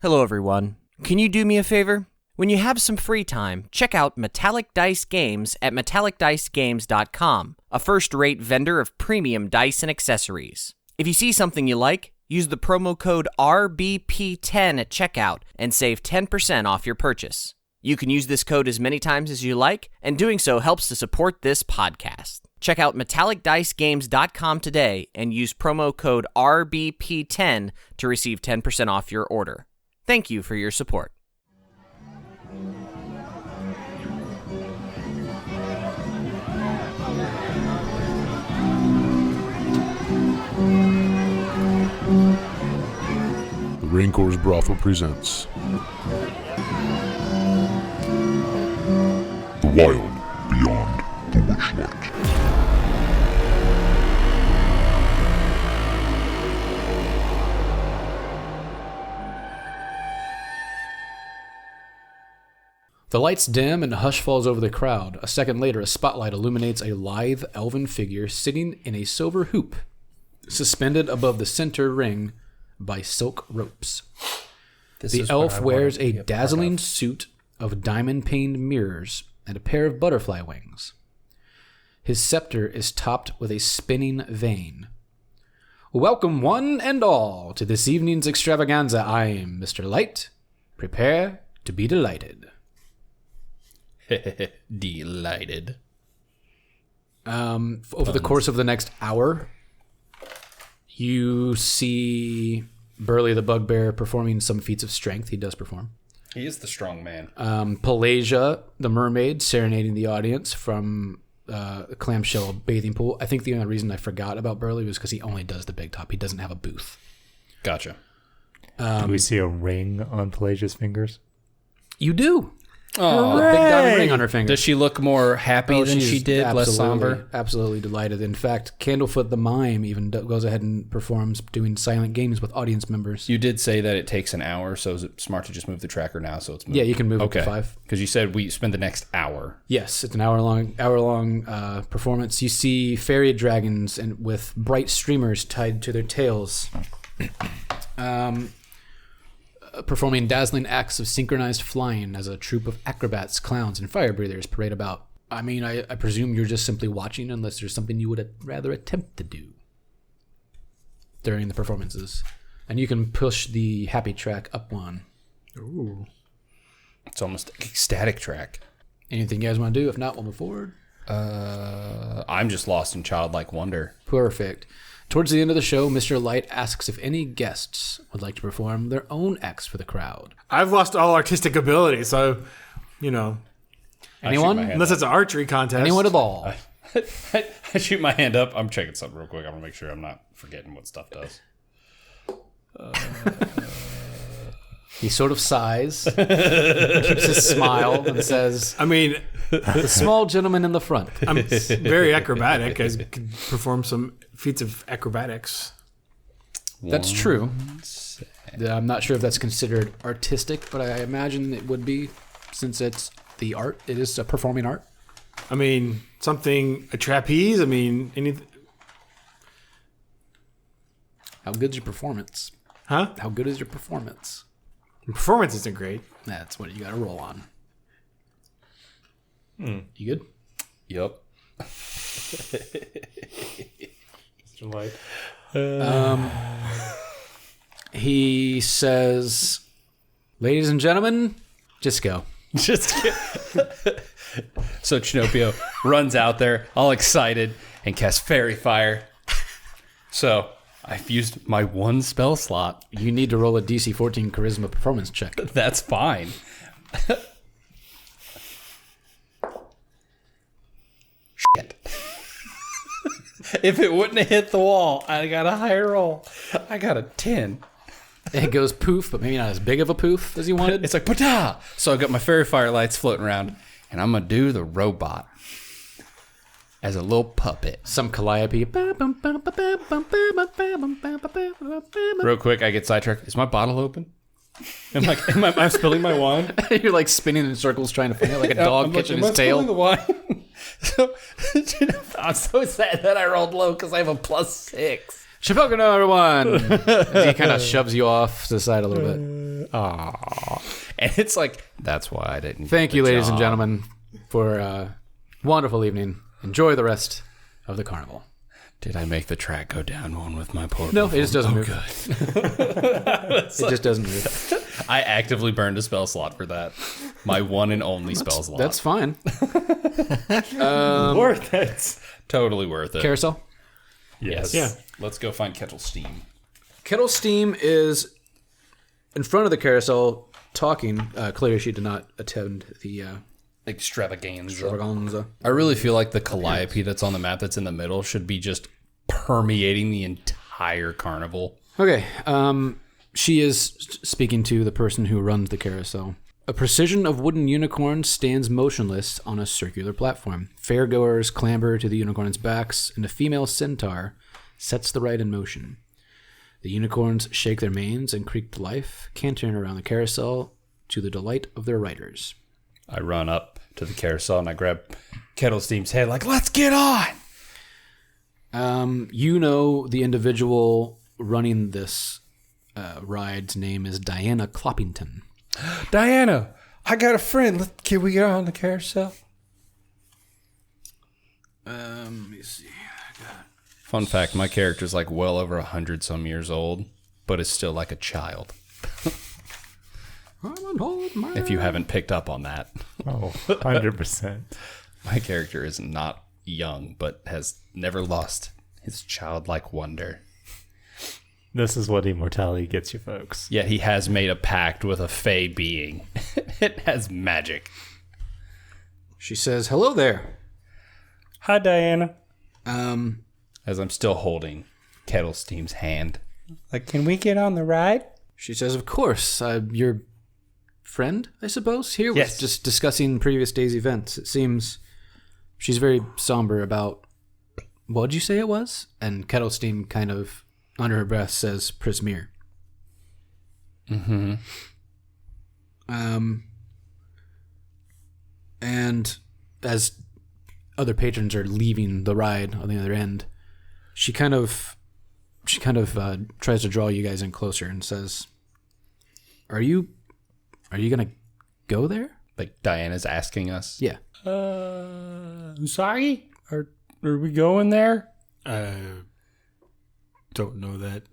Hello, everyone. Can you do me a favor? When you have some free time, check out Metallic Dice Games at metallicdicegames.com, a first-rate vendor of premium dice and accessories. If you see something you like, use the promo code RBP10 at checkout and save 10% off your purchase. You can use this code as many times as you like, and doing so helps to support this podcast. Check out metallicdicegames.com today and use promo code RBP10 to receive 10% off your order. Thank you for your support. The Raincor's Brothel presents The Wild Beyond the Witchlight. The lights dim and a hush falls over the crowd. A second later, a spotlight illuminates a lithe elven figure sitting in a silver hoop, suspended above the center ring by silk ropes. The elf wears a dazzling suit of diamond-paned mirrors and a pair of butterfly wings. His scepter is topped with a spinning vane. Welcome one and all to this evening's extravaganza. I am Mr. Light. Prepare to be delighted. Delighted. Over the course of the next hour, you see Burley the Bugbear performing some feats of strength. He does perform. He is the strong man. Pelagia the mermaid serenading the audience from a clamshell bathing pool. I think the only reason I forgot about Burley was because he only does the big top. He doesn't have a booth. Gotcha. Do we see a ring on Pelagia's fingers? You do. Oh, A big diamond ring on her finger. Does she look more happy than she's she did? Less somber? Absolutely delighted. In fact, Candlefoot the mime even goes ahead and performs doing silent games with audience members. You did say that it takes an hour, so is it smart to just move the tracker now so it's moved? Yeah, you can move it to 5. Because you said we spend the next hour. Yes, it's an hour-long performance. You see fairy dragons and with bright streamers tied to their tails, performing dazzling acts of synchronized flying as a troupe of acrobats, clowns, and fire breathers parade about. I mean, I presume you're just simply watching unless there's something you would rather attempt to do during the performances. And you can push the happy track up one. Ooh. It's almost ecstatic track. Anything you guys want to do? If not, we'll move forward. I'm just lost in childlike wonder. Perfect. Towards the end of the show, Mr. Light asks if any guests would like to perform their own acts for the crowd. I've lost all artistic ability, so, Anyone? unless it's an archery contest. Anyone at all? I shoot my hand up. I'm checking something real quick. I want to make sure I'm not forgetting what stuff does. He sort of sighs, keeps his smile, and says, the small gentleman in the front. I'm very acrobatic. I could perform some feats of acrobatics. That's true. I'm not sure if that's considered artistic, but I imagine it would be, since it's the art. It is a performing art. A trapeze. Anything. How good's your performance? Huh? How good is your performance? Performance isn't great. That's what you got to roll on. You good? Yep. Mr. Light. He says, ladies and gentlemen, just go. Just So Chinnopio runs out there all excited and casts fairy fire. So I've used my one spell slot. You need to roll a DC 14 charisma performance check. That's fine. Shit. If it wouldn't have hit the wall, I got a higher roll. I got a 10. It goes poof, but maybe not as big of a poof as you wanted. It's like, pata! So I got my fairy fire lights floating around, and I'm going to do the robot as a little puppet. Some calliope. Real quick, I get sidetracked. Is my bottle open? Am I spilling my wine? You're like spinning in circles trying to find it like a dog catching his tail. The wine? So, I'm so sad that I rolled low because I have a +6. Shipokino, everyone! As he kind of shoves you off to the side a little bit. And it's like, that's why I didn't. Thank get you, the ladies and job. gentlemen, for a wonderful evening. Enjoy the rest of the carnival. Did I make the track go down one with my portable? No, it just doesn't move. Good. It just doesn't move. I actively burned a spell slot for that. My one and only spell slot. That's fine. Worth it. totally worth it. Carousel. Yes. Yeah. Let's go find Kettle Steam. Kettle Steam is in front of the carousel talking. Clearly, she did not attend the Extravaganza. extravaganza. I really feel like the calliope that's on the map that's in the middle should be just permeating the entire carnival. Okay. She is speaking to the person who runs the carousel. A precision of wooden unicorns stands motionless on a circular platform. Fairgoers clamber to the unicorns' backs, and a female centaur sets the ride in motion. The unicorns shake their manes and creak to life, cantering around the carousel to the delight of their riders. I run up to the carousel and I grab Kettle Steam's head like, let's get on! You know the individual running this ride's name is Diana Cloppington. Diana, I got a friend. Can we get on the carousel? Let me see. Fun fact, my character's like well over 100 some years old, but is still like a child. If you haven't picked up on that. Oh, 100%. My character is not young, but has never lost his childlike wonder. This is what immortality gets you, folks. Yet he has made a pact with a fey being. It has magic. She says, "Hello there." Hi, Diana. Um, As I'm still holding Kettle Steam's hand. Like, can we get on the ride? she says, "Of course. Your friend, I suppose, here was Yes. just discussing previous day's events. It seems she's very somber about what did you say it was?" And Kettlestein kind of under her breath says, "Prismere." Mm-hmm. And as other patrons are leaving the ride on the other end, she kind of tries to draw you guys in closer and says, "Are you gonna go there?" Like Diana's asking us. Yeah. Usagi? Are we going there? Don't know that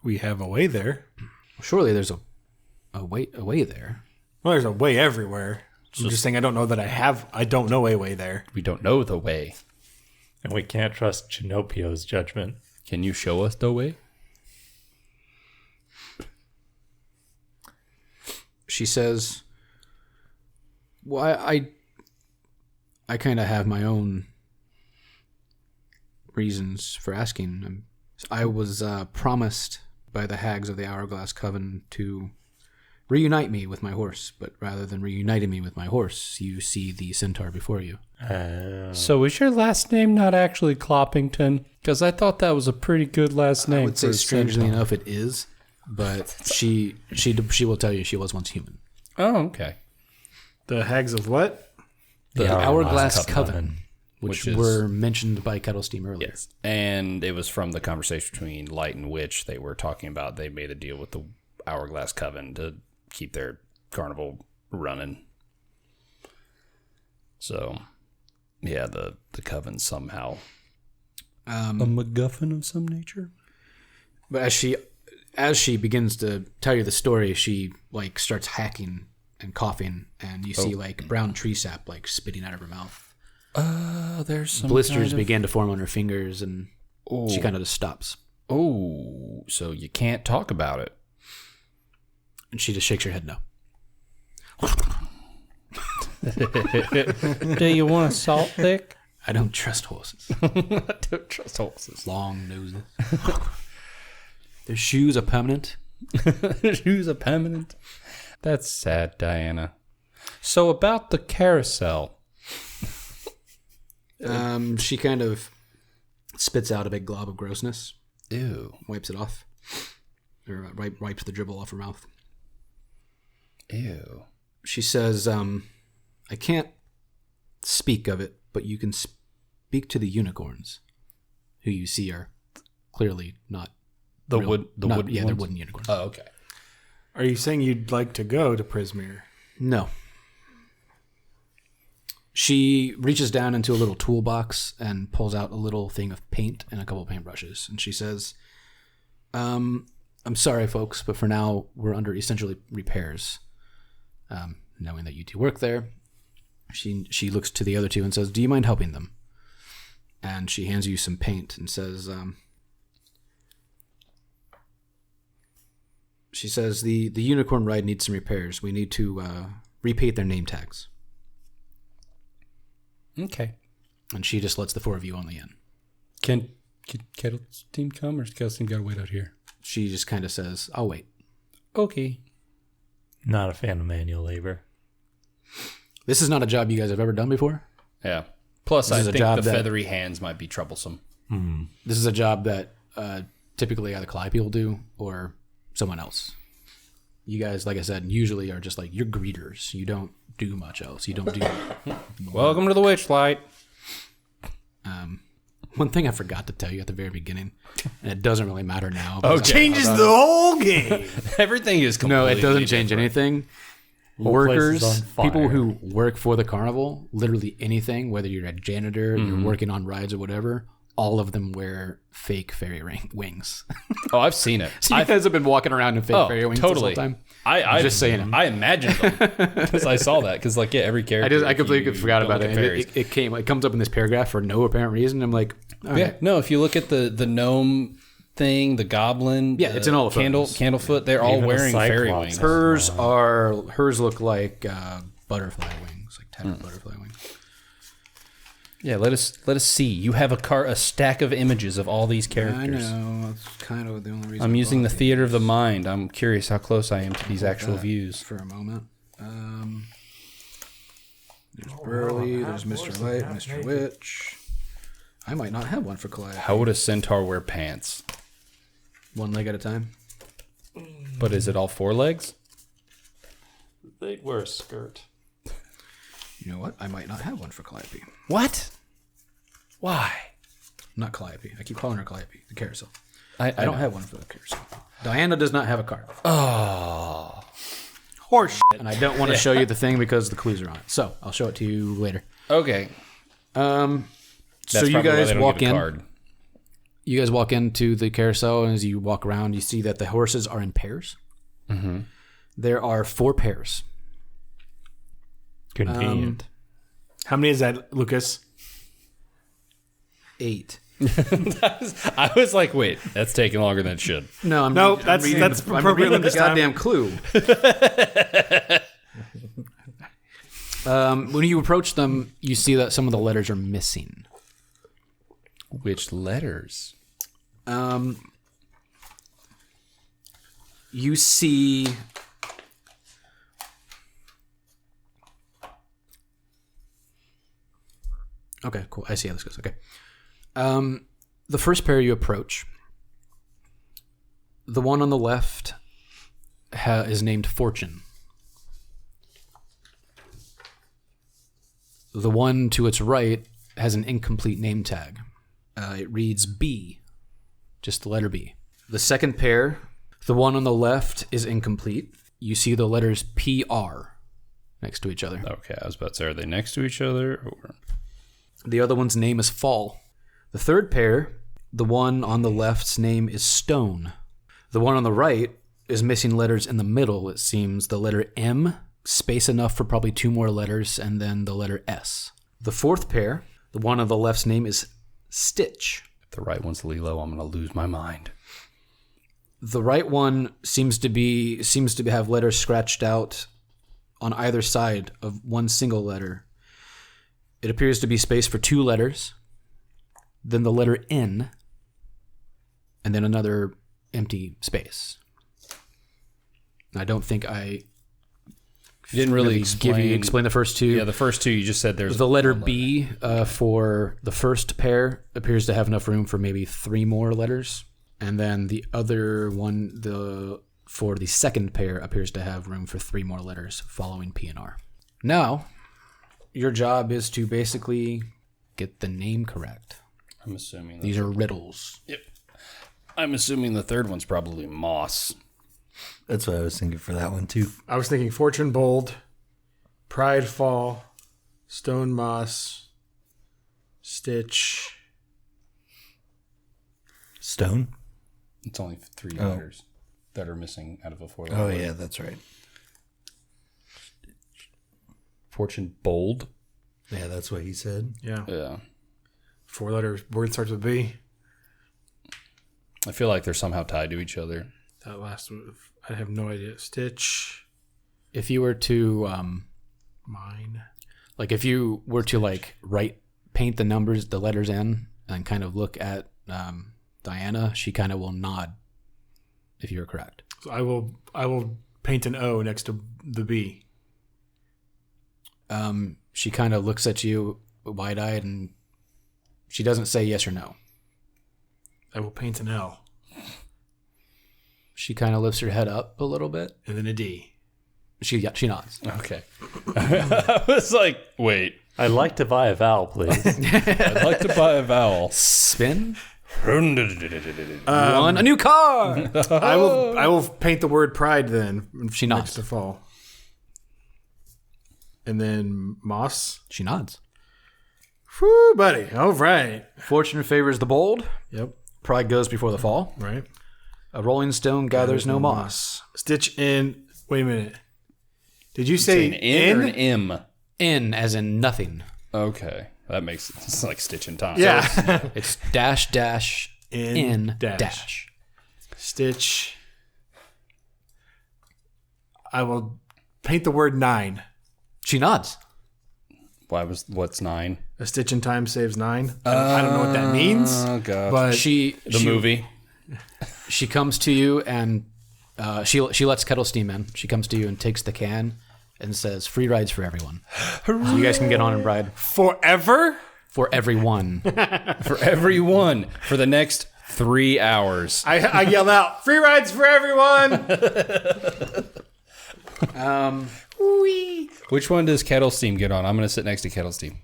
we have a way there. Surely there's a way there. Well, there's a way everywhere. I'm just saying I don't know that I don't know a way there. We don't know the way. And we can't trust Chinnopio's judgment. Can you show us the way? She says, "Well, I kind of have my own reasons for asking. I was promised by the hags of the Hourglass Coven to reunite me with my horse, but rather than reuniting me with my horse, you see the centaur before you." So is your last name not actually Cloppington? Because I thought that was a pretty good last name. I would say, for a strangely centaur. enough, it is, but she will tell you she was once human. Oh, okay. The hags of what? The Hourglass Coven, Which which is- were mentioned by Kettlesteam earlier. Yes. And it was from the conversation between Light and Witch. They were talking about they made a deal with the Hourglass Coven to keep their carnival running. So, yeah, the coven somehow a MacGuffin of some nature. But as she begins to tell you the story, she like starts hacking and coughing, and you see like brown tree sap like spitting out of her mouth. There's some Blisters begin to form on her fingers, and she kind of just stops. Oh, so you can't talk about it. And she just shakes her head no. Do you want a salt lick? I don't trust horses. I don't trust horses. Long noses. Their shoes are permanent. Shoes are permanent. That's sad, Diana. So about the carousel. She kind of spits out a big glob of grossness, Ew. wipes it off, or wipes the dribble off her mouth. Ew. She says, "I can't speak of it, but you can speak to the unicorns, who you see are clearly not The real- wood. The not- wooden Yeah, they're ones? wooden unicorns. Oh, okay. Are you saying you'd like to go to Prismere? No. She reaches down into a little toolbox and pulls out a little thing of paint and a couple of paintbrushes. And she says, I'm sorry, folks, but for now, we're under essentially repairs. Knowing that you two work there, she looks to the other two and says, do you mind helping them? And she hands you some paint and says, she says, the unicorn ride needs some repairs. We need to repaint their name tags. Okay. And she just lets the four of you only in. Can Kettle's team come, or does Kettle's team got to wait out here? She just kind of says, I'll wait. Okay. Not a fan of manual labor. This is not a job you guys have ever done before. Yeah. Plus, I This is a think job the that- feathery hands might be troublesome. This is a job that typically either Calliope will do or someone else. You guys, like I said, usually are just like, you're greeters. You don't do much else. You don't do... Welcome to the Witchlight. One thing I forgot to tell you at the very beginning, and it doesn't really matter now. because Okay. Changes the whole game. Everything is completely No, it doesn't change different. anything. Whole place Workers, is on fire. people who work for the carnival, literally anything, whether you're a janitor, you're working on rides or whatever, all of them wear fake fairy wings. Oh, I've seen it. So you guys have been walking around in fake fairy wings totally. this whole time? I just saying it. I imagined them because I saw that. Because every character. I completely if you forgot don't about look it. at And fairies- it comes up in this paragraph for no apparent reason. I'm like, all Yeah, right. no. If you look at the gnome thing, the goblin, Yeah, it's in all the photos. Candlefoot. They're all Even a wearing fairy Cyclops. wings. Hers look like butterfly wings, like tattered butterfly wings. Yeah, let us see. You have a stack of images of all these characters. I know. That's kind of the only reason. I'm I using the bought theater of the mind. I'm curious how close I am to these actual that views. for a moment. There's Burley. There's Mr. Light, Mr. Witch. I might not have one for Calliope. How would a centaur wear pants? One leg at a time. But is it all four legs? They'd wear a skirt. You know what? I might not have one for Calliope. What? Why? Not Calliope. I keep calling her Calliope. The carousel. I I don't have one for the carousel. Diana does not have a card. Oh. Horse. And I don't want to show you the thing because the clues are on it. So I'll show it to you later. Okay. So That's you probably why guys they don't walk give a in. card. You guys walk into the carousel, and as you walk around, you see that the horses are in pairs. Mm-hmm. There are 4 pairs. Convenient. How many is that, Lucas? 8. I was like, wait, that's taking longer than it should. No, I'm No, I'm that's reading that's the, I'm appropriate reading the this time. goddamn clue. When you approach them, you see that some of the letters are missing. Which letters? You see Okay, cool. I see how this goes. Okay. The first pair you approach, the one on the left is named Fortune. The one to its right has an incomplete name tag. It reads B, just the letter B. The second pair, the one on the left is incomplete. You see the letters PR next to each other. Okay, I was about to say, are they next to each other? Or... The other one's name is Fall. The third pair, the one on the left's name is Stone. The one on the right is missing letters in the middle. It seems the letter M, space enough for probably 2 more letters, and then the letter S. The fourth pair, the one on the left's name is Stitch. If the right one's Lilo, I'm going to lose my mind. The right one seems to have letters scratched out on either side of one single letter. It appears to be space for 2 letters, then the letter N, and then another empty space. I don't think I You didn't really explain. explain the first 2. Yeah, the first 2 you just said there's The letter B for the first pair appears to have enough room for maybe 3 more letters. And then the other one, for the second pair, appears to have room for 3 more letters following P and R. Now, your job is to basically get the name correct. I'm assuming. These are riddles. Yep. I'm assuming the third one's probably Moss. That's what I was thinking for that one, too. I was thinking Fortune Bold, Pride Fall, Stone Moss, Stitch. Stone? It's only 3 letters that are missing out of a 4-letter Oh, word. yeah, that's right. Fortune Bold. Yeah, that's what he said. Yeah. Yeah. 4-letter word starts with B. I feel like they're somehow tied to each other. That last one, I have no idea. Stitch. If you were to, Mine. like, if you were to, like, paint the numbers, the letters in, and kind of look at Diana, she kind of will nod if you're correct. So I will paint an O next to the B. She kind of looks at you wide-eyed, and she doesn't say yes or no. I will paint an L. She kind of lifts her head up a little bit. And then a D. She nods. Okay. I was like, wait. I'd like to buy a vowel, please. I'd like to buy a vowel. Spin. I Won a new car. I will paint the word pride then. She next nods. to fall. And then moss. She nods. Whew, buddy. All right. Fortune favors the bold. Yep. Pride goes before the fall. Right. A rolling stone gathers no moss. Stitch in. Wait a minute. Did you Say say an N or an M? In as in nothing. Okay. That makes it's like Stitch in time. Yeah. It's dash dash in dash. Stitch. I will paint the word 9. She nods. What's 9? A stitch in time saves 9. I don't know what that means. Oh god. But She movie. She comes to you and she lets Kettle Steam in. She comes to you and takes the can and says, "Free rides for everyone." So you guys can get on and ride forever? for everyone. For everyone for the next 3 hours. I yell out, "Free rides for everyone!" Which one does Kettle Steam get on? I'm going to sit next to Kettle Steam.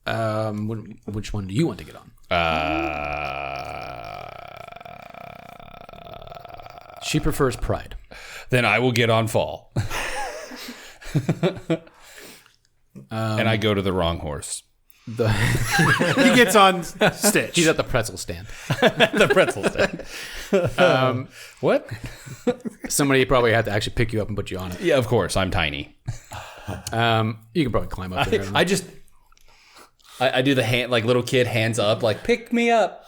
Which one do you want to get on? She prefers Pride. Then I will get on Fall. And I go to the wrong horse. He gets on Stitch. She's at the pretzel stand. The pretzel stand. What? Somebody probably had to actually pick you up and put you on it. Yeah, of course. I'm tiny. You can probably climb up there. I do the hand, like little kid hands up, like pick me up.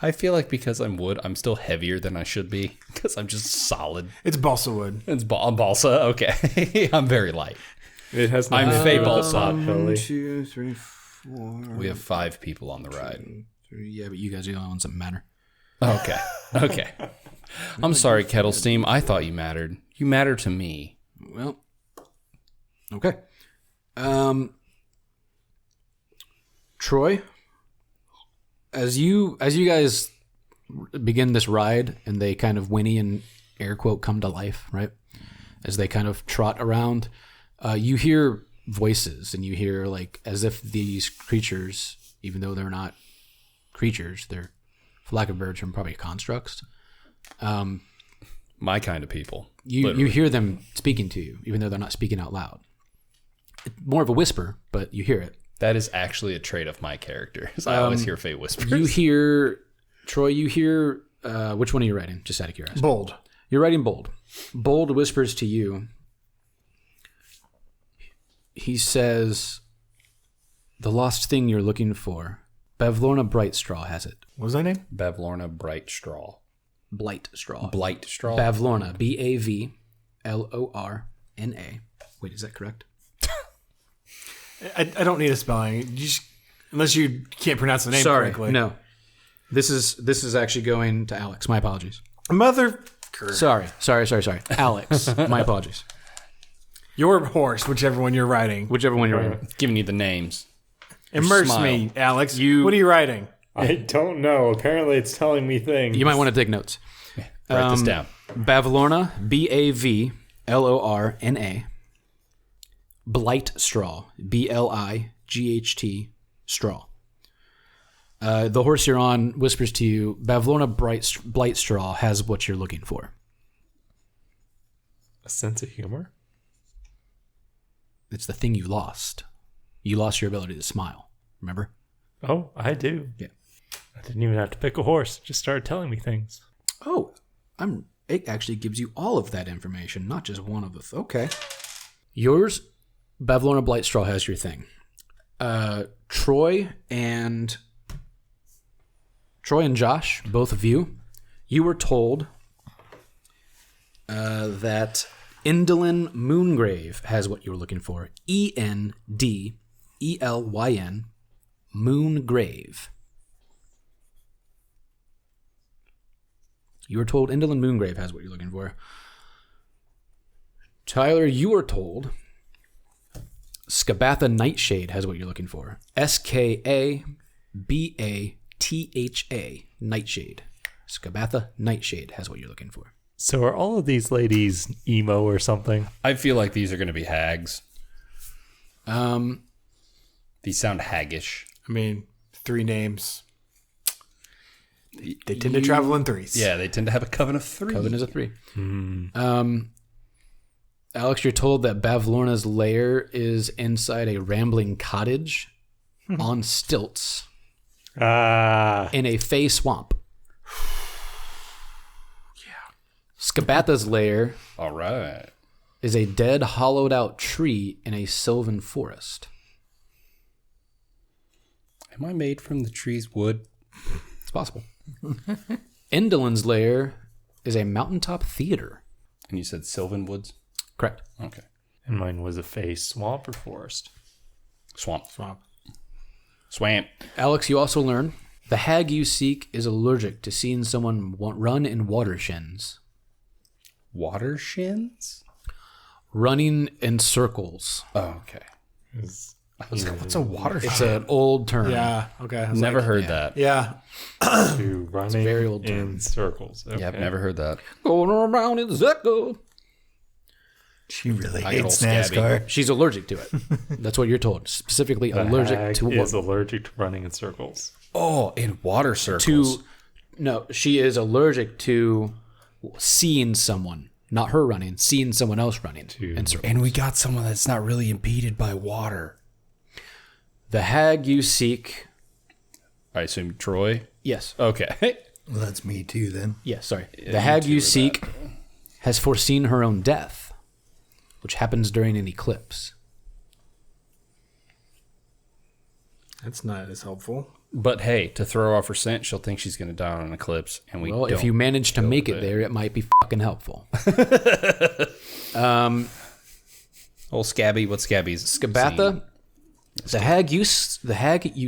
I feel like because I'm wood, I'm still heavier than I should be because I'm just solid. It's balsa wood. It's balsa. Okay, I'm very light. It has I'm nothing Fey to do with Balsa. potbelly. 2, 3, 4. We have 5 people on the ride. Yeah, but you guys are the only ones that matter. Okay. I'm sorry, Kettle Steam. I thought you mattered. You matter to me. Well, okay. Troy, as you guys begin this ride and they kind of whinny and air quote come to life, right? As they kind of trot around, you hear voices and you hear like as if these creatures, even though they're not creatures, they're, for lack of a better term, probably constructs. My kind of people. You hear them speaking to you, even though they're not speaking out loud. It's more of a whisper, but you hear it. That is actually a trait of my character. I always hear Fey whispers. You hear, Troy, which one are you writing? Just out of curiosity. Bold. You're writing bold. Bold whispers to you. He says, "The lost thing you're looking for. Bavlorna Brightstraw has it." What was that name? Bavlorna Bright Straw. Blight Straw. Blight Straw. Bavlorna. Bavlorna. Wait, is that correct? I don't need a spelling. You just, unless you can't pronounce the name correctly. No. This is actually going to Alex. My apologies. Mother. Sorry. Alex. My apologies. Your horse, whichever one you're riding. Whichever one you're writing. Giving you the names. Immerse smile. me, Alex. What are you writing? I don't know. Apparently, it's telling me things. You might want to take notes. Write this down. Bavlorna, Bavlorna. Blight Straw, Blight straw. The horse you're on whispers to you, Bavlorna Blightstraw has what you're looking for. A sense of humor? It's the thing you lost. You lost your ability to smile. Remember? Oh, I do. Yeah. I didn't even have to pick a horse. It just started telling me things. Oh, it actually gives you all of that information, not just one of the... Okay. Yours, Bavlorna Blightstraw has your thing. Troy and Josh, both of you were told that Indolin Moongrave has what you were looking for. Endlyn Moongrave. You were told Indolin Moongrave has what you're looking for. Tyler, you were told Skabatha Nightshade has what you're looking for. Skabatha Nightshade. Skabatha Nightshade has what you're looking for. So are all of these ladies emo or something? I feel like these are going to be hags. These sound haggish. I mean, 3 names. They tend to travel in 3s. Yeah, they tend to have a coven of 3. Coven is a 3. Alex, you're told that Bavlorna's lair is inside a rambling cottage on stilts in a fey swamp. Skabatha's lair All right. is a dead, hollowed-out tree in a sylvan forest. Am I made from the tree's wood? It's possible. Endolin's lair is a mountaintop theater. And you said Sylvan Woods? Correct. Okay. And mine was a face swamp or forest. Swamp. Swamp. Alex, you also learn the hag you seek is allergic to seeing someone run in water shins. Water shins? Running in circles. Oh, okay. What's a water It's shin? an old term. Yeah. Okay. I was Never like, heard that. Yeah. To running very old in term. circles. Okay. Yeah, I've never heard that. Going around in circles. She really I get hates all scabby. NASCAR. She's allergic to it. That's what you're told. Specifically The allergic hag to is what? allergic to running in circles. Oh, in water circles. No, she is allergic to seeing someone, not her running, seeing someone else running in circles. And we got someone that's not really impeded by water. The hag you seek. I assume Troy? Yes. Okay. Well, that's me too then. Yes, sorry. Yeah, The hag you two you are seek has foreseen her own death, which happens during an eclipse. That's not as helpful. But hey, to throw off her scent, she'll think she's going to die on an eclipse. And we Well, if don't you manage to go make with it there, it might be fucking helpful. Old Scabby, what's Scabby's Skabatha, the hag you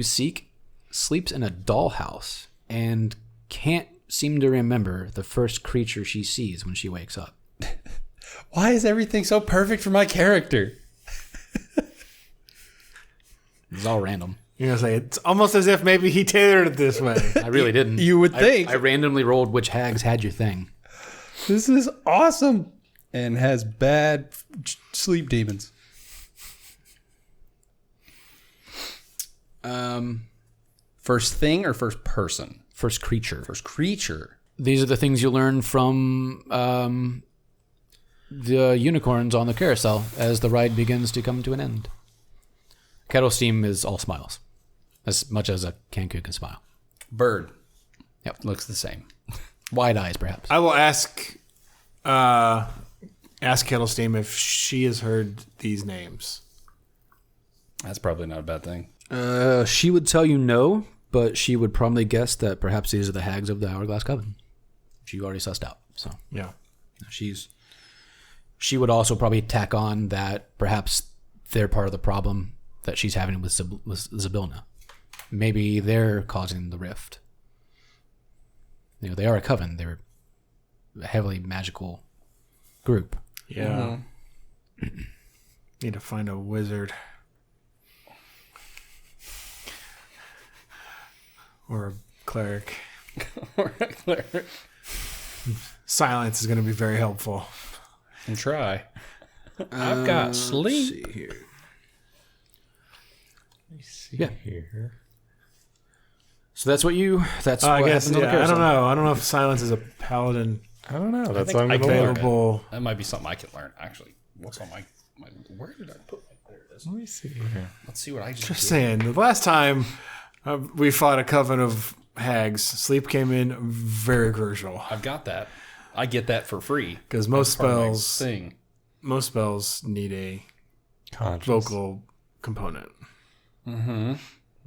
seek sleeps in a dollhouse and can't seem to remember the first creature she sees when she wakes up. Why is everything so perfect for my character? It's all random. You're going to say, it's almost as if maybe he tailored it this way. I really didn't. You would think. I randomly rolled which hags had your thing. This is awesome. And has bad sleep demons. First thing or first person? First creature. First creature. These are the things you learn from the unicorns on the carousel as the ride begins to come to an end. Kettle Steam is all smiles, as much as a Kenku can smile. Bird. Yep. Looks the same. Wide eyes, perhaps. I will ask Kettlesteam if she has heard these names. That's probably not a bad thing. She would tell you no, but she would probably guess that perhaps these are the hags of the Hourglass Coven. She already sussed out, so Yeah. she would also probably tack on that perhaps they're part of the problem that she's having with Zybilna. Maybe they're causing the rift. You know, they are a coven. They're a heavily magical group. Yeah. Need to find a wizard. Or a cleric. Silence is going to be very helpful. And try. I've got sleep. See here. See Yeah. here. So that's what That's I what guess. happens on the Yeah, I carousel. don't know. I don't know if silence is a paladin I don't know. That's think what I'm I going to can learn. available. That might be something I can learn. Actually, what's on my where did I put my? There it is. Let me see here. Let's see what I just Just did. saying. The last time we fought a coven of hags, sleep came in very crucial I've got that. I get that for free because most Part of my spells need a Conscious. vocal component. Mm-hmm.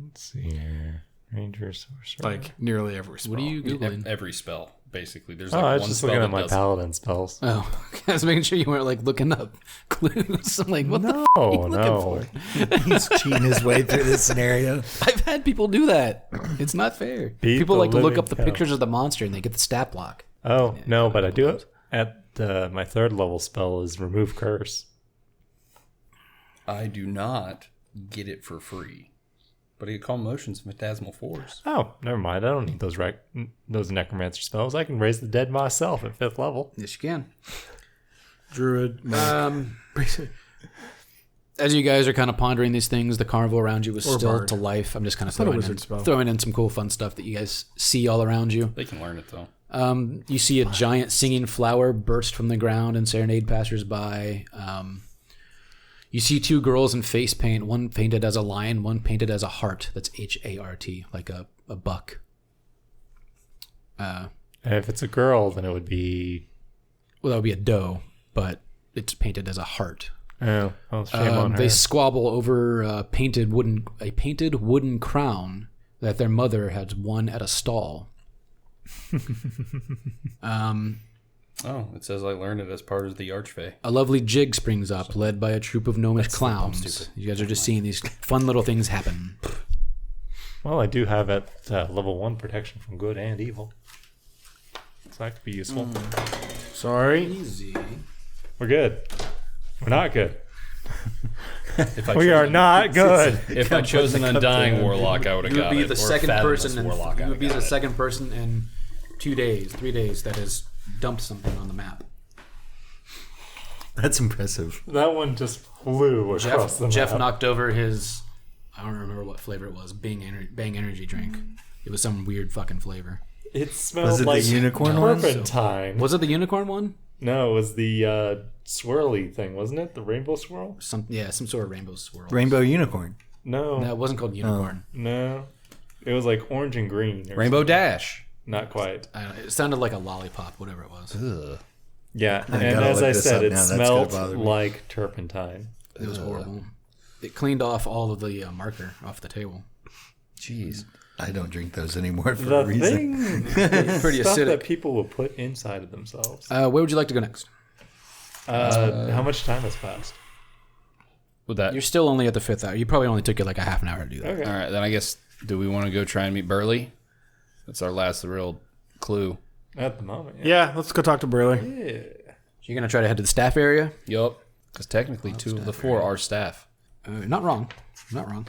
Let's see here. Ranger, sorcerer. Like nearly every spell. What are you googling? Every spell, basically. There's Oh, like I was one just spell looking that at my does paladin spells. Oh, I was making sure you weren't like looking up clues. I'm like, what the f- Oh, are you looking no. for? He's cheating his way through this scenario. I've had people do that. It's not fair. People like to look up the pictures of the monster and they get the stat block. Oh, no, but I do it at my third level spell is remove curse. I do not get it for free. But I can call motions phantasmal force. Oh, never mind. I don't need those necromancer spells. I can raise the dead myself at 5th level. Yes, you can. Druid. As you guys are kind of pondering these things, the carnival around you was Or still bard. to life. I'm just kind of thought a throwing wizard spell. in some cool, fun stuff that you guys see all around you. They can learn it though. You see a giant singing flower burst from the ground and serenade passersby. You see two girls in face paint, one painted as a lion, one painted as a heart. That's H-A-R-T, like a buck. And if it's a girl, then it would be... Well, that would be a doe, but it's painted as a heart. Oh, well, shame on her. They squabble over a painted wooden crown that their mother had won at a stall. Oh, it says I learned it as part of the Archfey. A lovely jig springs up, led by a troop of gnomish clowns. You guys are just seeing these fun little things happen. Well, I do have at level 1 protection from good and evil. So that could be useful. Sorry. Easy. We're good. We're not good. If I We are not good. If I chose an Undying Warlock, I would have You would got be it. the Or second Fathomless person. Warlock, I You would be got the it. second person in 3 days that has dumped something on the map. That's impressive. That one just flew across the Jeff map. knocked over his, I don't remember what flavor it was, Bang energy drink. It was some weird fucking flavor. It smelled Was it the like unicorn one? turpentine. Was it the unicorn one? No, it was the swirly thing, wasn't it? The rainbow swirl? Some sort of rainbow swirl. Rainbow unicorn. No, No, it wasn't called unicorn. no. It was like orange and green. Or Rainbow Dash. Not quite. I don't know, it sounded like a lollipop, whatever it was. Ugh. Yeah, I and gotta as look I this said, up it now. That's gonna smelled bother me. like turpentine. It was horrible. It cleaned off all of the marker off the table. Jeez. I don't drink those anymore for The a reason. thing, Pretty stuff acidic. that people will put inside of themselves. Where would you like to go next? How much time has passed? With that. You're still only at the 5th hour. You probably only took you like a half an hour to do that. Okay. All right, then I guess, do we want to go try and meet Burley? That's our last real clue. At the moment, Yeah, let's go talk to Burley. yeah. So you're going to try to head to the staff area? Yup. Because technically 2 of the 4 are staff. Not wrong. Not wrong.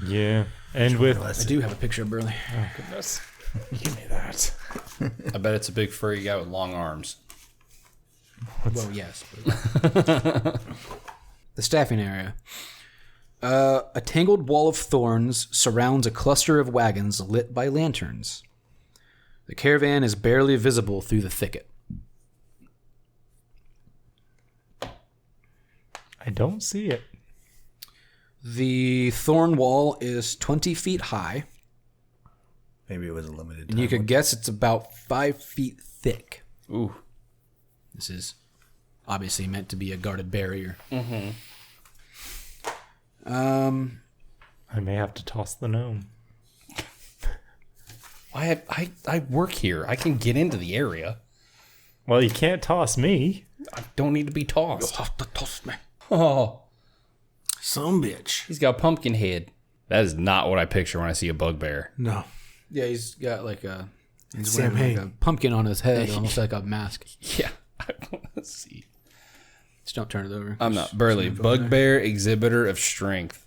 Yeah, and with I do have a picture of Burley. goodness, give me that. I bet it's a big furry guy with long arms. Well, yes. The staffing area. A tangled wall of thorns surrounds a cluster of wagons lit by lanterns. The caravan is barely visible through the thicket. I don't see it. The thorn wall is 20 feet high, Maybe it was a limited time. and you could guess it's about 5 feet thick. Ooh. This is obviously meant to be a guarded barrier. I may have to toss the gnome. I work here. I can get into the area. Well, you can't toss me. I don't need to be tossed. Have to toss me. Oh, Some bitch. he's got pumpkin head. That is not what I picture when I see a bugbear. No. Yeah, he's got like a he's Sam wearing like Hain. a pumpkin on his head, almost like a mask. Yeah, I want to see. Just don't turn it over. I'm not Burley. Bugbear exhibitor of strength.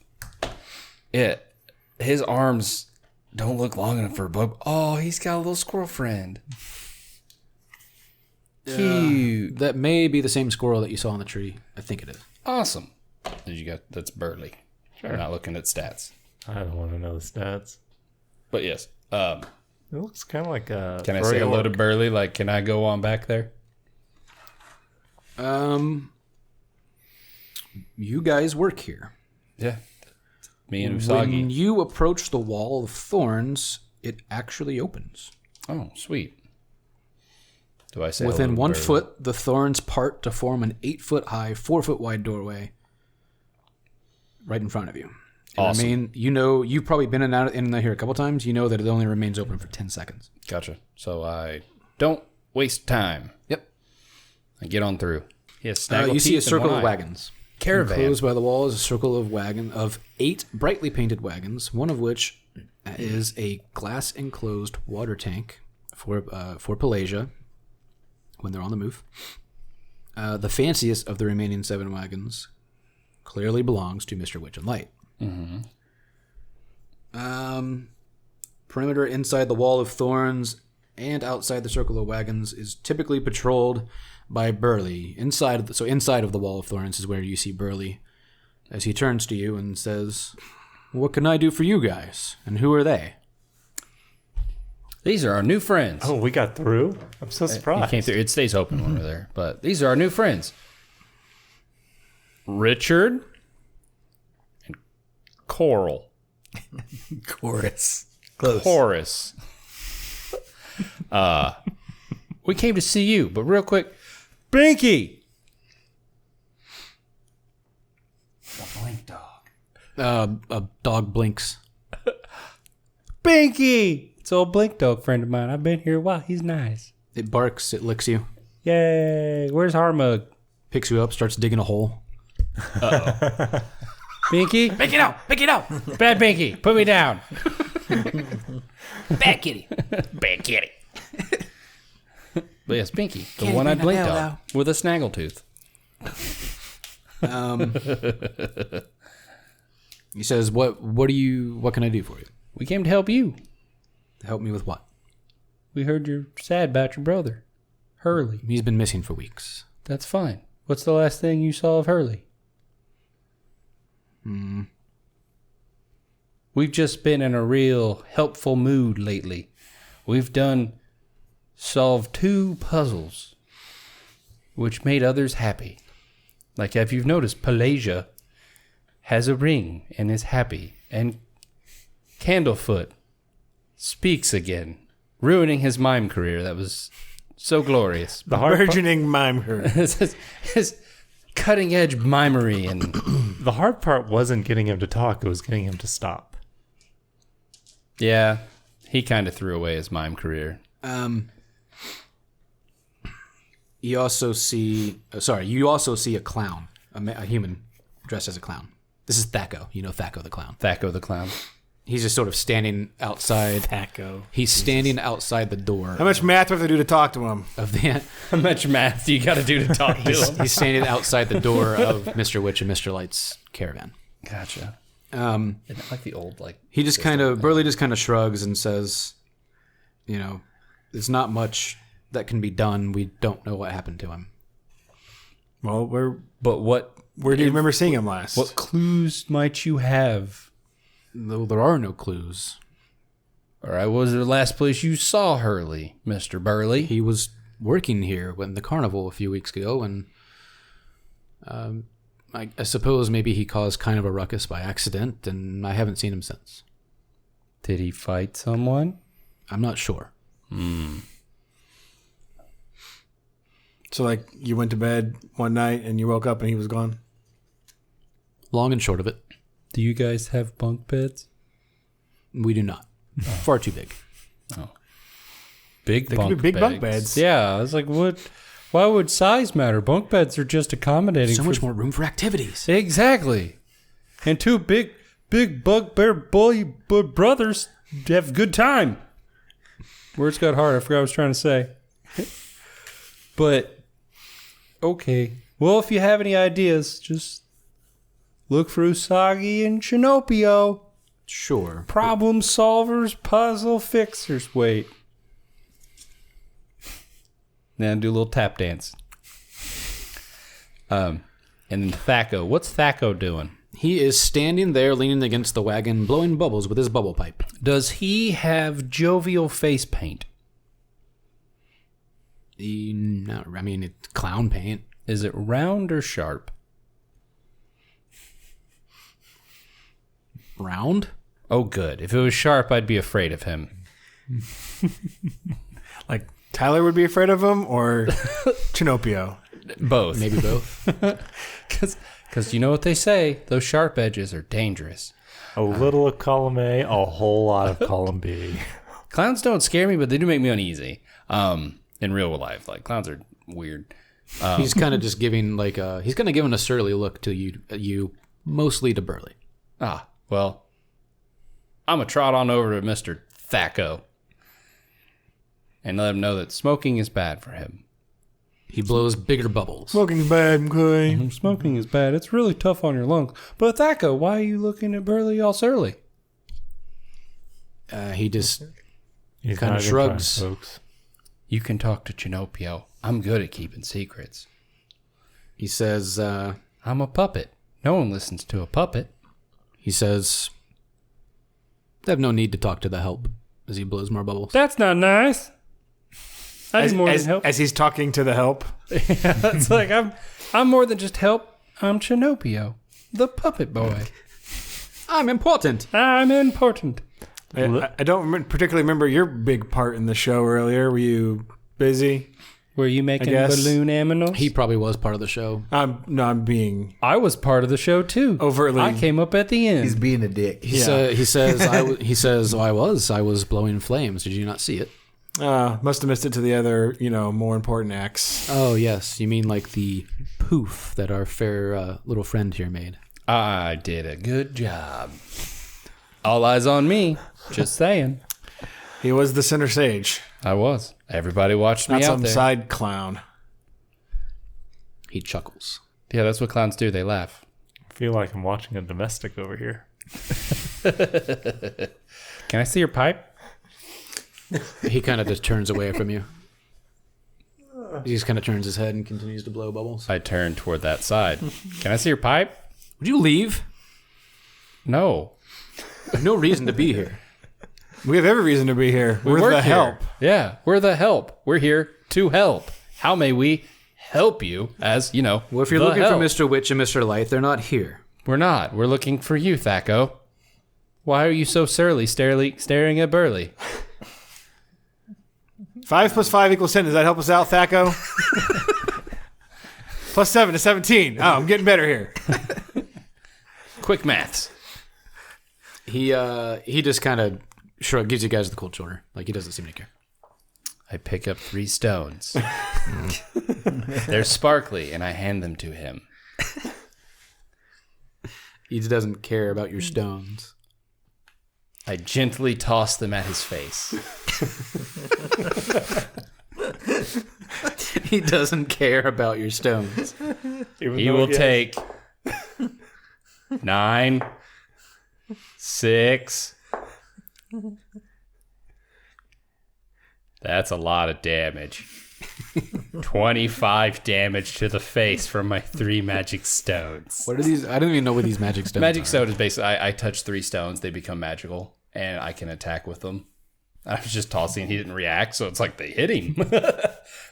His arms don't look long enough for a bug. Oh, he's got a little squirrel friend. Cute. That may be the same squirrel that you saw on the tree. I think it is. Awesome. That's Burley. I'm not looking at stats. I don't want to know the stats. But yes. It looks kind of like a. Can I say hello to Burley? Like, can I go on back there? You guys work here. Yeah. Me and Usagi. When you approach the wall of thorns, it actually opens. Oh, sweet. Do I say Within hello to 1 Burley? foot, the thorns part to form an 8-foot-high, 4-foot-wide doorway right in front of you. Awesome. You've probably been in and out here a couple times. You know that it only remains open for 10 seconds. Gotcha. So I don't waste time. Yep. I get on through. Yes, snaggle You see a teeth in circle one of eye. wagons. Caravan. Enclosed by the wall is a circle of 8 brightly painted wagons, one of which is a glass-enclosed water tank for Pelagia when they're on the move. The fanciest of the remaining 7 wagons clearly belongs to Mr. Witch and Light. Perimeter inside the wall of thorns and outside the circle of wagons is typically patrolled by Burley. Inside of the wall of thorns is where you see Burley as he turns to you and says, "What can I do for you guys? And who are they?" These are our new friends. Oh, we got through? I'm so You surprised. came through. It stays open when we're there. But these are our new friends. Richard and Coral. Chorus. Close. Corus. We came to see you, but real quick, Binky. The blink dog. A dog blinks. Binky. It's an old blink dog friend of mine. I've been here a while. He's nice. It barks, it licks you, Yay. Where's Harmug? picks you up, starts digging a hole. Binky? Pick it out! Pick it out! Bad Binky. Put me down. Bad kitty. Bad kitty. But yes, Binky, the Can't one-eyed be blink no dog hell, with a snaggletooth. He says, "What can I do for you? We came to help you. Help me with what?" We heard you're sad about your brother, Hurley. He's been missing for weeks. That's fine. What's the last thing you saw of Hurley? We've just been in a real helpful mood lately. We've solved 2 puzzles, which made others happy. Like, if you've noticed, Pelagia has a ring and is happy, and Candlefoot speaks again, ruining his mime career. That was so glorious. The hard, Burgeoning mime her. his cutting edge mimery and the hard part wasn't getting him to talk, it was getting him to stop. yeah, he kind of threw away his mime career. You also see a clown, a human dressed as a clown. This is Thaco. You know Thaco the clown. Thaco the clown. He's just sort of standing outside. Taco. He's standing outside the door How much math do I have to do to talk to him? of the. How much math do you got to do to talk to him? He's standing outside the door of Mr. Witch and Mr. Light's caravan. Gotcha. Um, Isn't it like the old he just Burley just kind of shrugs and says, there's not much that can be done. We don't know what happened to him. Well, where But do you remember seeing him last? what clues might you have? Though there are no clues. All right, what was the last place you saw Hurley, Mr. Burley? He was working here when the carnival a few weeks ago, and I suppose maybe he caused kind of a ruckus by accident, and I haven't seen him since. Did he fight someone? I'm not sure. So, like, you went to bed one night and you woke up and he was gone? Long and short of it, Do you guys have bunk beds? we do not. Far too big. Big They bunk could be big beds. bunk beds. Yeah, I was like, what? Why would size matter? Bunk beds are just accommodating. So much more room for activities. Exactly. And 2 big bugbear boy brothers have a good time. Words got hard. I forgot what I was trying to say. But, okay. Well, if you have any ideas, just look for Usagi and Chinnopio. Sure. Problem solvers, puzzle fixers. Wait. Now do a little tap dance. And then Thaco. What's Thaco doing? He is standing there leaning against the wagon, blowing bubbles with his bubble pipe. Does he have jovial face paint? No, I mean, it's clown paint. Is it round or sharp? Round? Oh, good. If it was sharp, I'd be afraid of him. Like Tyler would be afraid of him, or Chinnopio? Both. Maybe both. Because you know what they say, those sharp edges are dangerous. A little of column A, a whole lot of column B. Clowns don't scare me, but they do make me uneasy. In real life, like clowns are weird. He's kind of just giving he's kind of giving a surly look to you, mostly to Burley. Ah, well, I'm going to trot on over to Mr. Thacko and let him know that smoking is bad for him. He blows bigger bubbles. Smoking's bad, okay. Smoking is bad. It's really tough on your lungs. But Thacko, why are you looking at Burley all surly? He just He's kind not of even shrugs. trying, folks. You can talk to Chinnopio. I'm good at keeping secrets. He says, I'm a puppet. No one listens to a puppet. I have no need to talk to the help, as he blows more bubbles. That's not nice. I need more than help. As he's talking to the help. It's like I'm more than just help. I'm Chinnopio, the puppet boy. I'm important. I'm important. I don't particularly remember your big part in the show earlier. Were you busy? Were you making guess. balloon aminals? He probably was part of the show. I'm being I was part of the show too. overtly. I came up at the end. He's being a dick. He says, I was blowing flames. Did you not see it? Must have missed it to the other, more important acts. Oh, yes. You mean like the poof that our fair little friend here made. I did a good job. All eyes on me. Just saying. He was the center stage. I was. Everybody watched me Not out some there. side clown. He chuckles. Yeah, that's what clowns do. They laugh. I feel like I'm watching a domestic over here. Can I see your pipe? He kind of just turns away from you. He just kind of turns his head and continues to blow bubbles. I turn toward that side. Can I see your pipe? Would you leave? No. There's no reason to be here. We have every reason to be here. We're work the here. help. Yeah, we're the help. We're here to help. How may we help you as, Well, if you're the looking help? for Mr. Witch and Mr. Light, they're not here. We're not. We're looking for you, Thacko. Why are you so surly staring at Burley? 5 + 5 = 10. Does that help us out, Thacko? +7 is 17. Oh, I'm getting better here. Quick maths. He just kind of gives you guys the cold shoulder. Like, he doesn't seem to care. I pick up 3 stones. They're sparkly, and I hand them to him. He just doesn't care about your stones. I gently toss them at his face. He doesn't care about your stones. He will take 9, 6. That's a lot of damage. 25 damage to the face from my 3 magic stones. What are these? I don't even know what these magic stones Magic are. stone is basically I touch 3 stones, they become magical, and I can attack with them. I was just tossing, he didn't react, so it's like they hit him.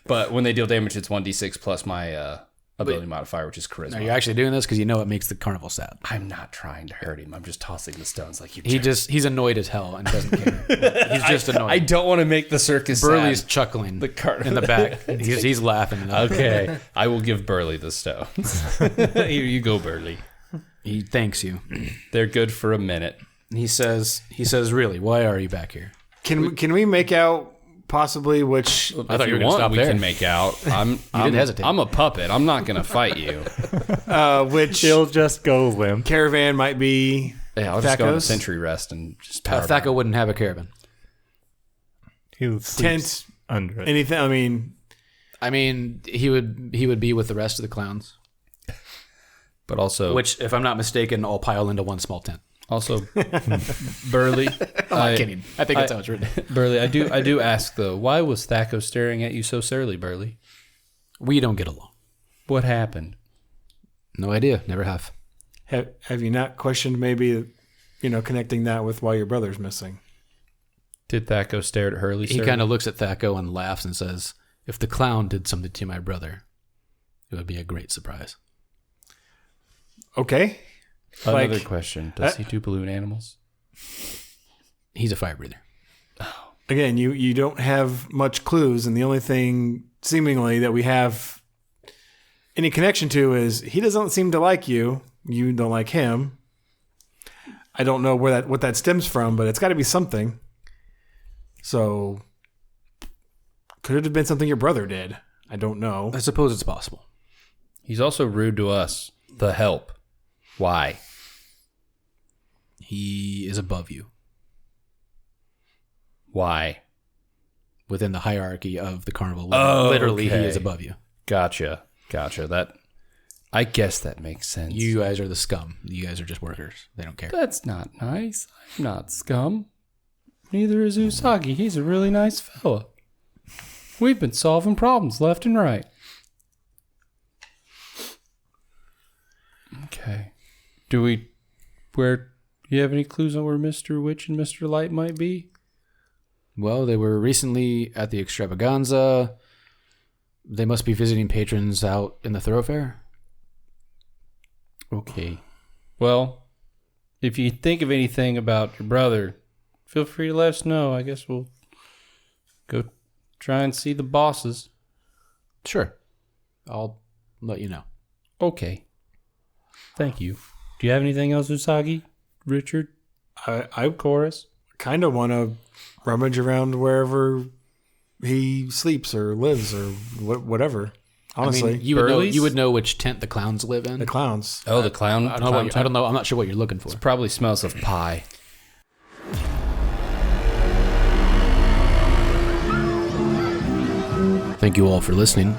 But when they deal damage, it's 1d6 plus my ability modifier, which is charisma. Are you actually doing this because you know it makes the carnival sad? I'm not trying to hurt him. I'm just tossing the stones like you. He's annoyed as hell and doesn't care. He's just annoyed. I don't want to make the circus Burley's sad. chuckling The cart- in the back. He's laughing. Okay, I will give Burley the stones. Here you go, Burley. He thanks you. They're good for a minute. He says, really, why are you back here? Can we make out possibly which I thought If you were you going to want, stop we there. can make out. I'm hesitate. I'm a puppet. I'm not going to fight you. which He'll just go limp. caravan might be? Yeah, I'll just go on a Thacko's? sentry rest and just power down. Thacko wouldn't have a caravan. He sleeps Tent. under it. Anything? I mean, he would be with the rest of the clowns, But also, which, if I'm not mistaken, all pile into one small tent. also, Burley. I'm kidding. I think that's how it's written. Burley, I do ask though, why was Thacko staring at you so surly, Burley? We don't get along. What happened? No idea. Never have. Have you not questioned maybe, connecting that with why your brother's missing? Did Thaco stare at Hurley? He kind of looks at Thaco and laughs and says, "If the clown did something to my brother, it would be a great surprise." Okay. Another question. Does he do balloon animals? He's a fire breather. Again, you don't have much clues, and the only thing seemingly that we have any connection to is he doesn't seem to like you. You don't like him. I don't know what that stems from, but it's got to be something. So, could it have been something your brother did? I don't know. I suppose it's possible. He's also rude to us, the help. Why? He is above you. Why? Within the hierarchy of the carnival. Oh, literally, okay. he is above you. Gotcha. I guess that makes sense. You guys are the scum. You guys are just workers. They don't care. That's not nice. I'm not scum. Neither is Usagi. He's a really nice fella. We've been solving problems left and right. Okay. Do you have any clues on where Mr. Witch and Mr. Light might be? Well, they were recently at the extravaganza. They must be visiting patrons out in the thoroughfare. Okay. Well, if you think of anything about your brother, feel free to let us know. I guess we'll go try and see the bosses. Sure. I'll let you know. Okay. Thank you. Do you have anything else, Usagi? Richard? I Corus? kind of want to rummage around wherever he sleeps or lives or whatever. Honestly, I mean, you would know which tent the clowns live in. the clowns. Oh, the clown. I don't know. I'm not sure what you're looking for. Probably smells of pie. Thank you all for listening.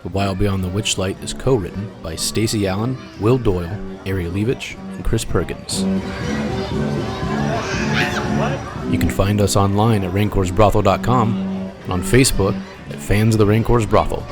The Wild Beyond the Witchlight is co-written by Stacey Allen, Will Doyle, Ari Levitch, and Chris Perkins. You can find us online at raincorsbrothel.com and on Facebook at Fans of the Raincourse Brothel.